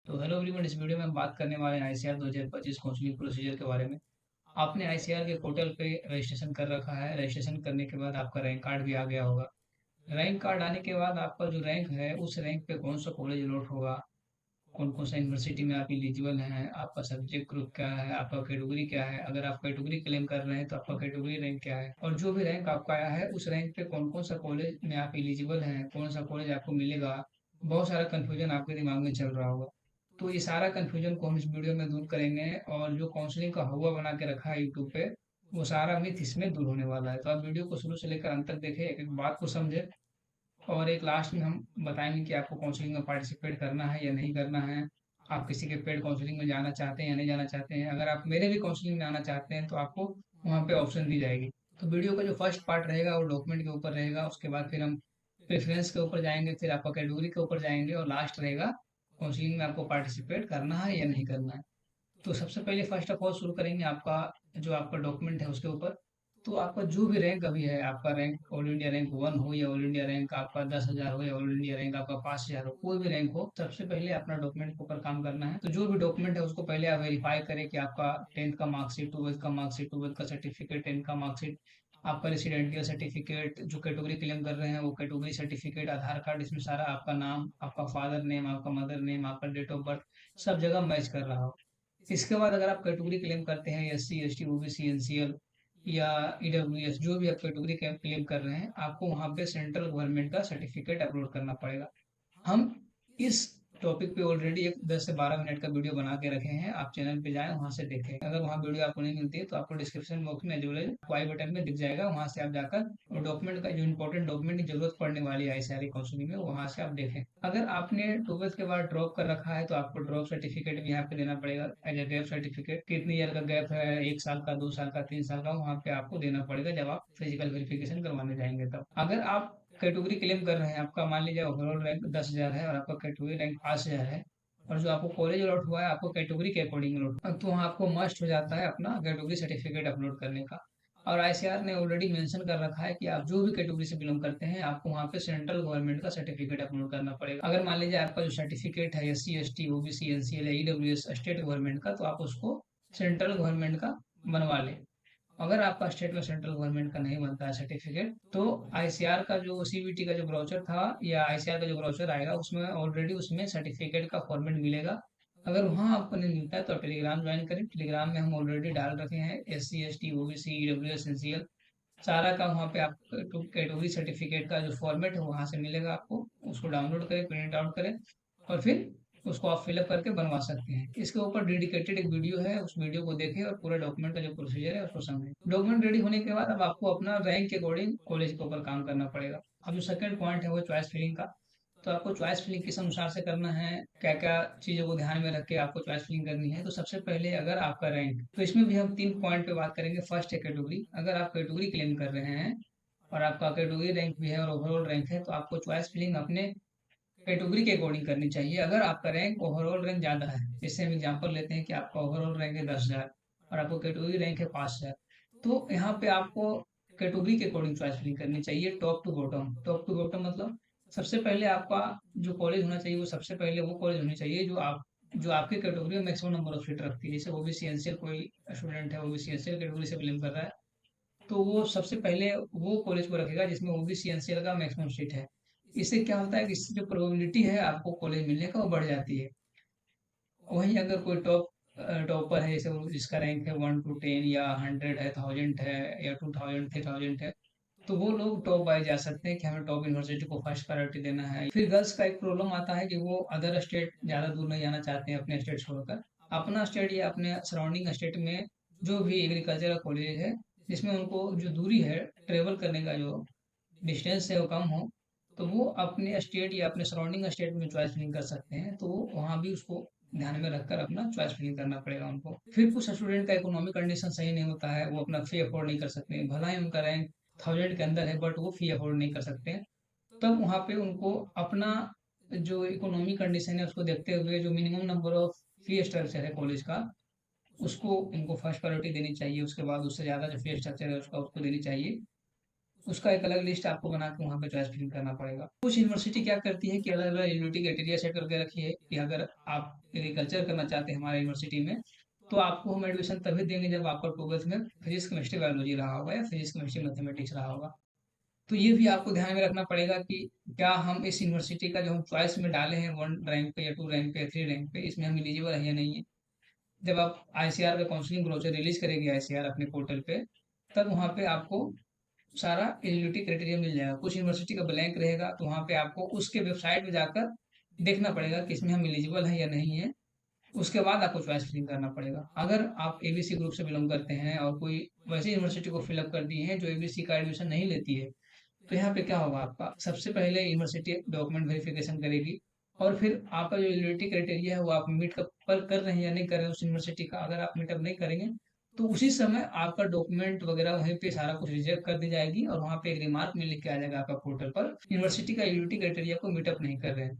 तो hello everyone, इस video में हम बात करने वाले हैं आईसीआर 2025 काउंसलिंग प्रोसीजर के बारे में। आपने आईसीआर के पोर्टल पे रजिस्ट्रेशन कर रखा है। रजिस्ट्रेशन करने के बाद आपका रैंक कार्ड भी आ गया होगा। रैंक कार्ड आने के बाद आपका जो रैंक है उस रैंक पे कौन सा कॉलेज अलॉट होगा, कौन कौन सा यूनिवर्सिटी में आप एलिजिबल हैं, आपका सब्जेक्ट ग्रुप क्या है, आपका कैटेगरी क्या है, अगर आप कैटेगरी क्लेम कर रहे हैं तो आपका कैटेगरी रैंक क्या है, और जो भी रैंक आपका आया है उस रैंक पे कौन कौन सा कॉलेज में आप एलिजिबल हैं, कौन सा कॉलेज आपको मिलेगा। बहुत सारा कन्फ्यूजन आपके दिमाग में चल रहा होगा। तो ये सारा कन्फ्यूजन को हम इस वीडियो में दूर करेंगे, और जो काउंसलिंग का हुआ बना के रखा है यूट्यूब पे, वो सारा मिथ इसमें दूर होने वाला है। तो आप वीडियो को शुरू से लेकर अंत तक देखें, एक एक बात को समझे, और एक लास्ट में हम बताएंगे कि आपको काउंसलिंग में पार्टिसिपेट करना है या नहीं करना है। आप किसी के पेड काउंसलिंग में जाना चाहते हैं या नहीं जाना चाहते हैं। अगर आप मेरे भी काउंसलिंग में आना चाहते हैं तो आपको वहाँ पे ऑप्शन दी जाएगी। तो वीडियो का जो फर्स्ट पार्ट रहेगा वो डॉक्यूमेंट के ऊपर रहेगा, उसके बाद फिर हम प्रेफरेंस के ऊपर जाएंगे, फिर आपका कैटेगरी के ऊपर जाएंगे, और लास्ट रहेगा काउंसलिंग में आपको पार्टिसिपेट करना है या नहीं करना है। तो सबसे पहले फर्स्ट ऑफ ऑल शुरू करेंगे आपका जो आपका डॉक्यूमेंट है उसके ऊपर। तो आपका जो भी रैंक अभी है, आपका रैंक ऑल इंडिया रैंक 1 हो या ऑल इंडिया रैंक आपका 10,000 हो या ऑल इंडिया रैंक आपका 5,000 हो, कोई भी रैंक हो, सबसे पहले अपना डॉक्यूमेंट के ऊपर काम करना है। तो जो भी डॉक्यूमेंट है उसको पहले आप वेरीफाई करें कि आपका 10th का मार्कशीट, 12th का मार्कशीट, 12th का सर्टिफिकेट, 10th का मार्कशीट, आपका रेसिडेंटियल सर्टिफिकेट, जो कैटेगरी क्लेम कर रहे हैं वो कैटेगरी सर्टिफिकेट, आधार कार्ड, इसमें सारा आपका नाम, आपका फादर नेम, आपका मदर नेम, आपका डेट ऑफ बर्थ सब जगह मैच कर रहा हो। इसके बाद अगर आप कैटेगरी क्लेम करते हैं S C, S T, OBC, NCL या ईडब्ल्यूएस, जो भी आप कैटेगरी क्लेम कर रहे हैं, आपको वहाँ पे सेंट्रल गवर्नमेंट का सर्टिफिकेट अपलोड करना पड़ेगा। हम इस टॉपिक पे ऑलरेडी एक 10 से 12 मिनट का वीडियो बना के रखे हैं, आप चैनल पे जाएं वहां से देखें। अगर वहाँ वीडियो आपको नहीं मिलती है तो आपको डिस्क्रिप्शन बॉक्स में जो है आई बटन में दिख जाएगा, वहां से आप जाकर डॉक्यूमेंट का जो इंपॉर्टेंट डॉक्यूमेंट की जरूरत पड़ने वाली है आईसीआर काउंसलिंग में, वहां से आप देखें। अगर आपने 12th के बाद ड्रॉप कर रखा है तो आपको ड्रॉप सर्टिफिकेट भी यहाँ पे देना पड़ेगा एज ए गैप सर्टिफिकेट। कितनी ईयर का गैप है, 1 साल का, 2 साल का, 3 साल का, वहाँ पे आपको देना पड़ेगा जब आप फिजिकल वेरिफिकेशन करवाने जाएंगे तब। अगर आप कैटेगरी क्लेम कर रहे हैं, आपका मान लीजिए ओवरऑल रैंक 10,000 है और आपका कैटेगरी रैंक 5,000 है, और जो आपको कॉलेज अलॉट हुआ है आपको कैटेगरी के अकॉर्डिंग अलॉट, तो वहाँ आपको मस्ट हो जाता है अपना कैटेगरी सर्टिफिकेट अपलोड करने का। और आईसीआर ने ऑलरेडी मेंशन कर रखा है कि आप जो भी कैटेगरी से बिलोंग करते हैं आपको वहाँ पे सेंट्रल गवर्नमेंट का सर्टिफिकेट अपलोड करना पड़ेगा। अगर मान लीजिए आपका जो सर्टिफिकेट है S C, S T, OBC, NCL या ईडब्ल्यूएस स्टेट गवर्नमेंट का, तो आप उसको सेंट्रल गवर्नमेंट का बनवा लें। अगर आपका स्टेट में सेंट्रल गवर्नमेंट का नहीं बनता है सर्टिफिकेट, तो आईसीआर का जो सीबीटी का जो ब्राउचर था या आईसीआर का जो ब्राउचर आएगा उसमें ऑलरेडी उसमें सर्टिफिकेट का फॉर्मेट मिलेगा। अगर वहाँ आपको नहीं मिलता है तो आप टेलीग्राम ज्वाइन करें। टेलीग्राम में हम ऑलरेडी डाल रखे हैं S C, S T, OBC, EWS, NCL, सारा का वहाँ पे आप कैटेगरी सर्टिफिकेट का जो फॉर्मेट है वहाँ से मिलेगा आपको। उसको डाउनलोड करें, प्रिंट आउट करें, और फिर उसको आप फिलअप करके बनवा सकते हैं। इसके ऊपर डेडिकेटेड एक वीडियो है, उस वीडियो को देखें और पूरा डॉक्यूमेंट का जो प्रोसीजर है उसको समझें। डॉक्यूमेंट रेडी होने के बाद अब आपको अपना रैंक के अकॉर्डिंग कॉलेज के ऊपर काम करना पड़ेगा। अब जो सेकंड पॉइंट है वो चॉइस फिलिंग का। तो आपको चॉइस फिलिंग किस अनुसार से करना है, क्या क्या चीजों को ध्यान में रख के आपको चॉइस फिलिंग करनी है। तो सबसे पहले अगर आपका रैंक, तो इसमें भी हम 3 पॉइंट पे बात करेंगे। फर्स्ट है कैटेगरी। अगर आप कैटेगरी क्लेम कर रहे हैं और आपका कैटेगरी रैंक भी है और ओवरऑल रैंक है, तो आपको चॉइस फिलिंग अपने कैटेगरी के अकॉर्डिंग करनी चाहिए। अगर आपका रैंक ओवरऑल रैंक ज्यादा है, जैसे हम एग्जांपल लेते हैं कि आपका ओवरऑल रैंक है 10,000 और आपको कैटेगरी रैंक है 5,000, तो यहाँ पे आपको कैटेगरी के अकॉर्डिंग चॉइस फिलिंग करनी चाहिए। Top to bottom. Top to bottom मतलब सबसे पहले आपका जो कॉलेज होना चाहिए वो सबसे पहले वो कॉलेज होनी चाहिए जो आपकी कैटेगरी में मैक्सिमम नंबर ऑफ सीट रखती है। जैसे ओबीसी एनसीएल कोई स्टूडेंट है, ओबीसी एनसीएल कैटेगरी से बिलोंग कर रहा है, तो वो सबसे पहले वो कॉलेज को रखेगा जिसमें ओबीसी एनसीएल का मैक्सिमम सीट है। इससे क्या होता है कि इससे जो प्रोबेबिलिटी है आपको कॉलेज मिलने का वो बढ़ जाती है। वहीं अगर कोई टॉपर है, जैसे वो जिसका रैंक है 1 to 10 या 100 है, 1000 है या 2000 3000 है, तो वो लोग टॉप बाय जा सकते हैं कि हमें टॉप यूनिवर्सिटी को फर्स्ट प्रायोरिटी देना है। फिर गर्ल्स का एक प्रॉब्लम आता है कि वो अदर स्टेट ज्यादा दूर नहीं जाना चाहते हैं अपने स्टेट छोड़कर। अपना स्टेट या अपने सराउंडिंग स्टेट में जो भी एग्रीकल्चरल कॉलेज है जिसमें उनको जो दूरी है ट्रेवल करने का जो डिस्टेंस है वो कम हो, तो वो अपने स्टेट या अपने सराउंडिंग स्टेट में चॉइस फिलिंग कर सकते हैं। तो वो वहाँ भी उसको ध्यान में रखकर अपना चॉइस फिलिंग करना पड़ेगा उनको। फिर कुछ स्टूडेंट का इकोनॉमिक कंडीशन सही नहीं होता है, वो अपना फी अफोर्ड नहीं कर सकते, भला ही उनका रैंक 1000 के अंदर है बट वो फी अफोर्ड नहीं कर सकते हैं। तब वहाँ पे उनको अपना जो इकोनॉमिक कंडीशन है उसको देखते हुए जो minimum number of fee structure है कॉलेज का, उसको उनको फर्स्ट प्रायोरिटी देनी चाहिए। उसके बाद उससे ज़्यादा जो फी स्ट्रक्चर है उसका उसको देनी चाहिए। उसका एक अलग लिस्ट आपको बना के वहाँ पे चॉइस फिलिंग करना पड़ेगा। कुछ यूनिवर्सिटी क्या करती है कि अलग अलग एलिजिबिलिटी क्राइटेरिया सेट करके रखी है कि अगर आप एग्रीकल्चर करना चाहते हैं हमारे यूनिवर्सिटी में, तो आपको हम एडमिशन तभी देंगे जब आपका 12th में फिजिक्स केमिस्ट्री बायोलॉजी रहा होगा या फिजिक्स केमिस्ट्री मैथमेटिक्स रहा होगा। तो ये भी आपको ध्यान में रखना पड़ेगा कि क्या हम इस यूनिवर्सिटी का जो हम चॉइस में डाले हैं 1 रैंक पे या 2 रैंक पे या 3 रैंक पे, इसमें हम एलिजिबल है या नहीं है। जब आप आईसीआर का काउंसलिंग ब्रोचर रिलीज करेगी आईसीआर अपने पोर्टल पे, तब वहाँ पे आपको सारा एलिजिबिलिटी क्राइटेरिया मिल जाएगा। कुछ यूनिवर्सिटी का ब्लैंक रहेगा तो वहाँ पे आपको उसके वेबसाइट पे जाकर देखना पड़ेगा कि इसमें हम एलिजिबल है या नहीं है। उसके बाद आपको चॉइस फिलिंग करना पड़ेगा। अगर आप एबीसी ग्रुप से बिलोंग करते हैं और कोई वैसी यूनिवर्सिटी को फिलअप कर दिए हैं जो एबीसी का एडमिशन नहीं लेती है, तो यहाँ पे क्या होगा, आपका सबसे पहले यूनिवर्सिटी डॉक्यूमेंट वेरिफिकेशन करेगी और फिर आपका जो एलिजिबिलिटी क्राइटेरिया है वो आप मीट कर रहे हैं या नहीं कर रहे हैं उस यूनिवर्सिटी का। अगर आप मीटअप नहीं करेंगे तो उसी समय आपका डॉक्यूमेंट वगैरह वहीं पे सारा कुछ रिजेक्ट कर दी जाएगी और वहाँ पे एक रिमार्क में लिख के आ जाएगा आपका पोर्टल पर, यूनिवर्सिटी का एलिजिबिलिटी क्राइटेरिया को मीटअप नहीं कर रहे हैं।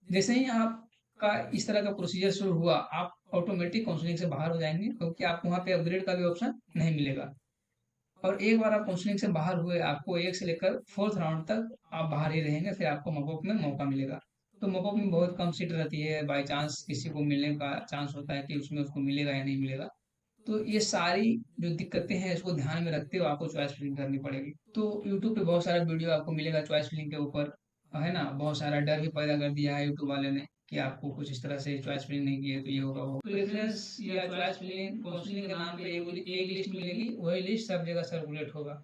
जैसे ही आपका इस तरह का प्रोसीजर शुरू हुआ, आप ऑटोमेटिक काउंसलिंग से बाहर हो जाएंगे, क्योंकि आपको वहाँ पे अपग्रेड का भी ऑप्शन नहीं मिलेगा। और एक बार आप काउंसलिंग से बाहर हुए, आपको 1 से लेकर 4th राउंड तक आप बाहर ही रहेंगे, फिर आपको मॉपअप में मौका मिलेगा। तो मॉपअप में बहुत कम सीट रहती है, बाई चांस किसी को मिलने का चांस होता है कि उसमें उसको मिलेगा या नहीं मिलेगा। तो ये सारी जो दिक्कतें हैं इसको ध्यान में रखते हुए आपको चॉइस फिलिंग करनी पड़ेगी। तो यूट्यूब पे बहुत सारा वीडियो आपको मिलेगा चॉइस फिलिंग के ऊपर, है ना। बहुत सारा डर भी पैदा कर दिया है यूट्यूब वाले ने कि आपको कुछ इस तरह से चॉइस फिलिंग नहीं किए तो ये होगा वो। प्रेफरेंस या चॉइस फिलिंग काउंसलिंग के नाम पे एक लिस्ट मिलेगी, वही लिस्ट सब जगह सर्कुलेट होगा।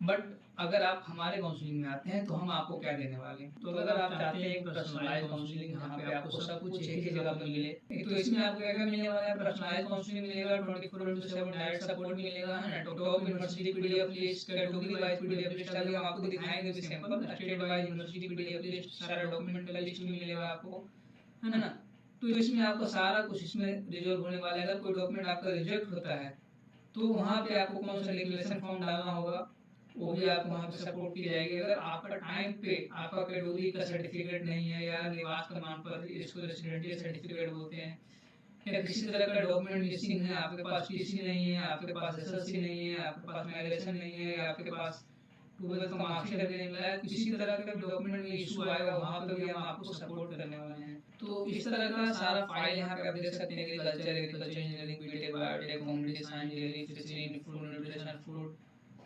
बट अगर आप हमारे काउंसलिंग में आते हैं तो हम आपको क्या देने वाले हैं। तो अगर आप चाहते हैं एक पर्सनलाइज काउंसलिंग जहाँ पे आपको सब कुछ एक ही जगह पे मिले, तो इसमें आपको क्या क्या मिलने वाला है। पर्सनलाइज काउंसलिंग मिलेगा, 24/7 डायरेक्ट सपोर्ट मिलेगा, है ना। Top university PDF list, category wise PDF list अभी हम आपको दिखाएंगे भी sample, state wise university PDF list, सारा डॉक्यूमेंट का लिस्ट भी मिलेगा आपको, है ना। तो इसमें आपको सारा कुछ इसमें रिजॉल्व होने वाला है। अगर कोई डॉक्यूमेंट आपका रिजेक्ट होता है तो वहाँ पे आपको कौन सा डिक्लेरेशन फॉर्म डालना होगा, वो भी आपको वहाँ पे सपोर्ट की जाएगी। अगर आपका टाइम पे आपका कैटेगरी का सर्टिफिकेट नहीं है या निवास प्रमाण पत्र, इसको रेसिडेंशियल सर्टिफिकेट बोलते हैं, या किसी तरह का डॉक्यूमेंट मिसिंग है, आपके पास टीसी नहीं है, आपके पास एसएलसी नहीं है, आपके पास माइग्रेशन नहीं है, या आपके पास 12th का मार्कशीट अभी नहीं मिला है, किसी तरह का डॉक्यूमेंट में इशू आएगा वहाँ पे भी हम आपको सपोर्ट करने वाले हैं। तो इस तरह का सारा फाइल यहाँ पे आप देख सकते हैं। Agriculture engineering, BTech, biotech, community science, dairy, fishery, food nutrition, food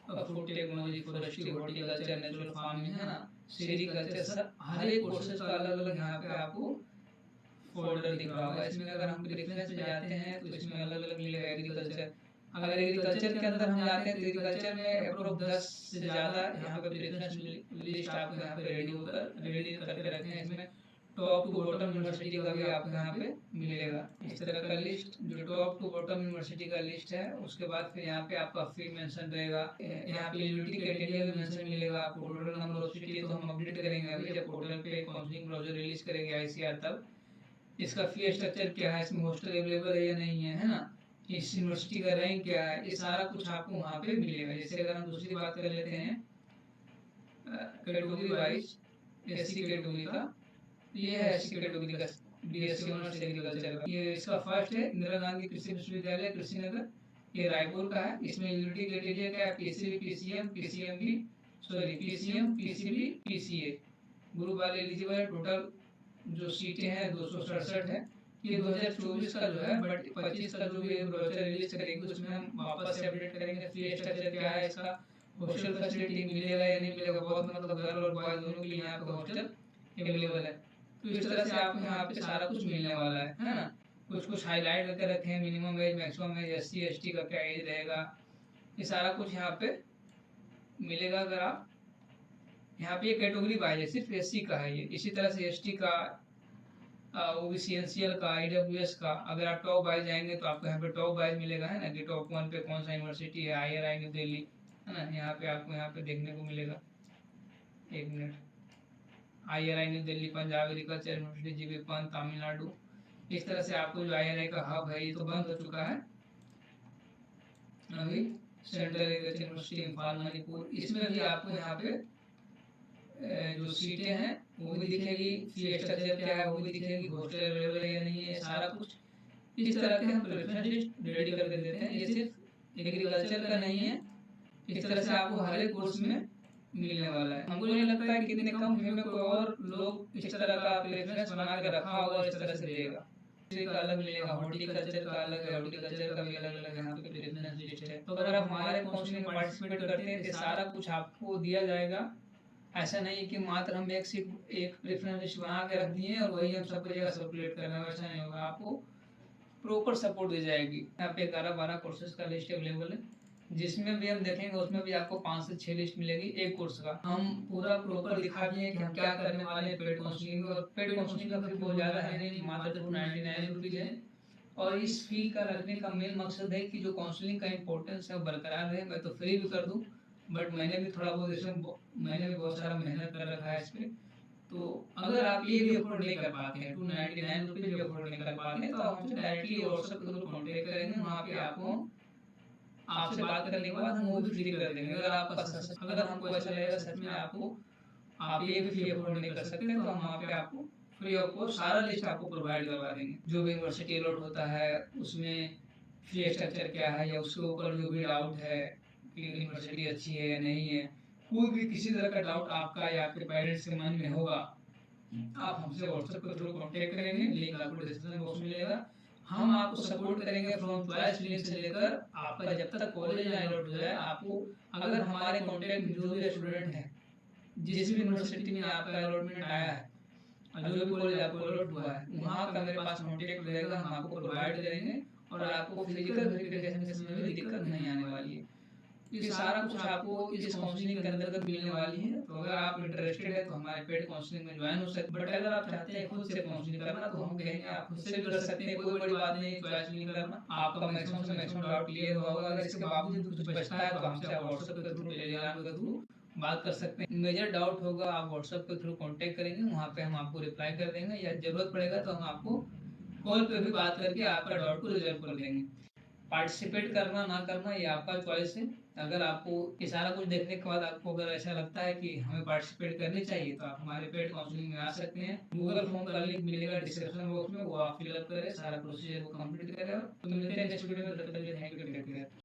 technology, forestry, horticulture, natural farming, है ना, सेरिकल्चर, सब हर एक कोर्सेज का अलग अलग यहाँ पे आपको फोल्डर दिख रहा होगा। इसमें अगर हम प्रेफरेंस पे जाते हैं तो इसमें अलग अलग मिलेगा एग्रीकल्चर। अगर एग्रीकल्चर के अंदर हम जाते हैं तो एग्रीकल्चर में अप्रोक्स 10 से ज़्यादा यहाँ पे प्रेफरेंस लिस्ट आपको यहाँ पे रेडी करके रखे हैं। इसमें टॉप टू बॉटम यूनिवर्सिटी का भी आपको यहाँ पे मिलेगा, इस तरह का लिस्ट जो टॉप टू बॉटम यूनिवर्सिटी का लिस्ट है। उसके बाद फिर यहाँ पे आपका फी मेंशन रहेगा, यहाँ पे एलिजिबिलिटी क्राइटेरिया भी मेंशन मिलेगा आपको। टोटल नंबर ऑफ सीट तो हम अपडेट करेंगे अभी जब पोर्टल पे काउंसलिंग ब्राउजर रिलीज करेंगे आईसीआर, तब इसका फी स्ट्रक्चर क्या है, इसमें हॉस्टल अवेलेबल है या नहीं है ना, इस यूनिवर्सिटी का रैंक क्या है, ये सारा कुछ आपको वहाँ पे मिलेगा। जैसे अगर हम दूसरी बात कर लेते हैं कैटेगरी वाइज एससी कैटेगरी का, ये है एससी कैटेगरी का बीएससी ऑनर्स एग्रीकल्चर का। ये इसका फर्स्ट है इंदिरा गांधी कृषि विश्वविद्यालय कुशीनगर, ये रायपुर का है। इसमें एलिजिबिलिटी क्राइटेरिया क्या है, PCB, PCM, PCMB, sorry PCM, PCB, PCA group वाले एलिजिबल है। टोटल जो सीटें हैं 267 है। ये 2024 का जो है, बट 25 का जो भी ब्रोचर रिलीज करेंगे उसमें हम वापस से अपडेट करेंगे फी स्ट्रक्चर क्या है इसका, हॉस्टल फैसिलिटी मिलेगा या नहीं मिलेगा। बहुत मतलब गर्ल और बॉयज दोनों के लिए यहाँ पे हॉस्टल अवेलेबल है। तो इस तरह से आपको यहाँ पे सारा कुछ मिलने वाला है ना। कुछ कुछ हाईलाइट करके रखे हैं, minimum age, maximum age, SC ST का क्या एज रहेगा, ये सारा कुछ यहाँ पे मिलेगा। अगर आप यहाँ पे कैटेगरी वाइज है, सिर्फ एससी का है ये। इसी तरह से एसटी का, ओबीसी, एनसीएल का, ईडब्ल्यूएस का, अगर आप टॉप वाइज जाएंगे तो आपको यहाँ पे टॉप वाइज मिलेगा, है ना, कि टॉप 1 पे कौन सा यूनिवर्सिटी है, IRI न्यू दिल्ली, है ना, यहाँ पे आपको यहाँ पे देखने को मिलेगा। एक minute, IRI new Delhi, Punjab agriculture university, GB Pant, Tamil Nadu. इस तरह से आपको जो IRI का हब है ये तो बंद हो चुका है अभी, central agriculture university Imphal Manipur, इसमें भी आपको यहाँ पे जो सीटें हैं वो भी दिखेगी, फी स्ट्रक्चर क्या है वो भी दिखेगी, हॉस्टल अवेलेबल है या नहीं है, सारा कुछ इस तरह के हम प्रेफरेंस लिस्ट रेडी करके देते हैं। ये सिर्फ एग्रीकल्चर का नहीं है, इस तरह से आपको हर एक कोर्स में मिलने वाला है। हमको नहीं लगता है कि इतने कम फी में कोई और लोग इस तरह का प्रेफरेंस बना के रखा होगा, इस तरह से देगा। का अलग मिलेगा, हॉर्टिकल्चर का अलग है, हॉर्टिकल्चर का भी अलग अलग यहाँ पे प्रेफरेंस लिस्ट है। तो अगर आप हमारे काउंसलिंग में पार्टिसिपेट करते हैं तो सारा कुछ आपको दिया जाएगा। ऐसा नहीं है कि मात्र हम एक प्रेफरेंस लिस्ट बना के रख दिए और वही हम सबको जगह सर्कुलेट कर रहे हैं, वैसा नहीं होगा। आपको प्रॉपर सपोर्ट दी जाएगी। यहाँ पे 11-12 कोर्सेज का लिस्ट अवेलेबल है, जिसमें भी हम देखेंगे उसमें भी आपको 5 से 6 लिस्ट मिलेगी एक कोर्स का। हम पूरा प्रॉपर दिखा दिए कि हम क्या करने वाले हैं पेड काउंसलिंग में। और पेड काउंसलिंग का फी बहुत ज़्यादा है नहीं, मात्र 299 रुपीज़ है। और इस फी का रखने का मेन मकसद है कि जो काउंसलिंग का इम्पोर्टेंस है वो बरकरार रहे। मैं तो फ्री भी कर दूँ, बट मैंने भी थोड़ा बहुत मैंने भी बहुत सारा मेहनत कर रखा है इस पर। तो अगर आप ये भी अफोर्ड नहीं कर पाते हैं, 299 रुपीज़ भी अफोर्ड नहीं कर पाते हैं, तो आप हमसे डायरेक्टली व्हाट्सएप के थ्रू कॉन्टेक्ट करेंगे। वहाँ पे आपको आपसे बात करने के बाद हम वो भी फ्री कर देंगे। अगर हमको ऐसा लगेगा सच में आप ये भी फी अफोर्ड नहीं कर सकते, तो हम वहाँ पे आपको फ्री ऑफ कॉस्ट सारा लिस्ट आपको प्रोवाइड करवा देंगे। जो भी यूनिवर्सिटी अलॉट होता है उसमें फी स्ट्रक्चर क्या है, या उसके ऊपर जो भी डाउट है कि यूनिवर्सिटी अच्छी है या नहीं है, कोई भी किसी तरह का डाउट आपका या आपके पेरेंट्स के मन में होगा, आप हमसे व्हाट्सएप के थ्रू कॉन्टेक्ट करेंगे। लिंक आपको डिस्क्रिप्शन बॉक्स में मिलेगा। हम आपको सपोर्ट करेंगे फ्रॉम चॉइस लिंक से लेकर आपका जब तक कॉलेज ना अलॉट हो जाए। आपको अगर हमारे कॉन्टेक्ट में जो भी स्टूडेंट है, जिस भी यूनिवर्सिटी में आपका अलॉटमेंट आया है और जो भी कॉलेज आपको अलॉट हुआ है, वहाँ का मेरे पास कॉन्टेक्ट रहेगा, हम आपको प्रोवाइड करेंगे और आपको फिजिकल वेरिफिकेशन के समय भी दिक्कत नहीं आने वाली है। ये सारा कुछ आपको इस काउंसलिंग के अंतर्गत मिलने वाली है। तो अगर आप इंटरेस्टेड है तो हमारे पेड काउंसलिंग में ज्वाइन हो सकते हैं। बट अगर आप चाहते हैं खुद से काउंसलिंग करना, तो हम कहेंगे आप खुद से भी कर सकते हैं, कोई बड़ी बात नहीं है चॉइस नहीं करना। आपका मैक्सिमम से मैक्सिमम डाउट क्लियर हुआ होगा। अगर इसके बावजूद कुछ बचता है तो हमसे आप व्हाट्सएप के थ्रू, टेलीग्राम के थ्रू बात कर सकते हैं। मेजर डाउट होगा आप व्हाट्सएप के थ्रू कॉन्टेक्ट करेंगे, वहाँ पे हम आपको रिप्लाई कर देंगे, या जरूरत पड़ेगा तो हम आपको कॉल पे भी बात करके आपका डाउट को रिजॉल्व कर देंगे। पार्टिसिपेट करना ना करना ये आपका चॉइस है। अगर आपको ये सारा कुछ देखने के बाद आपको अगर ऐसा लगता है कि हमें पार्टिसिपेट करनी चाहिए, तो आप हमारे पेड काउंसलिंग में आ सकते हैं। गूगल फॉर्म का लिंक मिलेगा डिस्क्रिप्शन बॉक्स में, वो आप फिलअप करें, सारा प्रोसीजर को कंप्लीट करें। तो मिलते हैं नेक्स्ट वीडियो में, तब तक के लिए थैंक यू, टेक केयर।